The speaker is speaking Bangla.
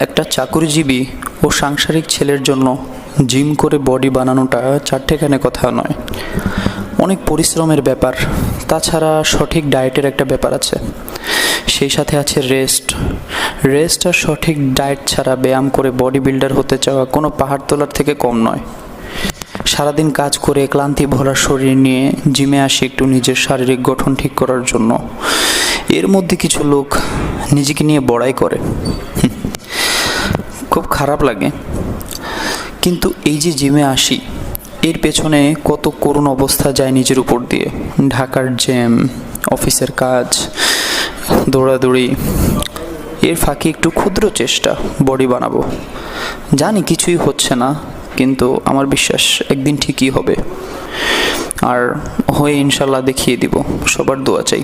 একটা চাকুরিজীবী ও সাংসারিক ছেলের জন্য জিম করে বডি বানানোটা চারটেখানে কথা নয়, অনেক পরিশ্রমের ব্যাপার। তাছাড়া সঠিক ডায়েটের একটা ব্যাপার আছে, সেই সাথে আছে রেস্ট আর সঠিক ডায়েট ছাড়া ব্যায়াম করে বডি বিল্ডার হতে চাওয়া কোনো পাহাড় তোলার থেকে কম নয়। সারাদিন কাজ করে ক্লান্তি ভরা শরীর নিয়ে জিমে আসি একটু নিজের শারীরিক গঠন ঠিক করার জন্য। এর মধ্যে কিছু লোক নিজেকে নিয়ে বড়াই করে, খুব খারাপ লাগে। কিন্তু এই যে জিমে আসি, এর পেছনে কত করুণ অবস্থা যায় নিজের উপর দিয়ে। ঢাকার জ্যাম, অফিসের কাজ, দৌড়াদৌড়ি, এর ফাঁকে একটু ক্ষুদ্র চেষ্টা বডি বানাবো। জানি কিছুই হচ্ছে না, কিন্তু আমার বিশ্বাস একদিন ঠিকই হবে, আর হয়ে ইনশাল্লাহ দেখিয়ে দিব। সবার দোয়া চাই।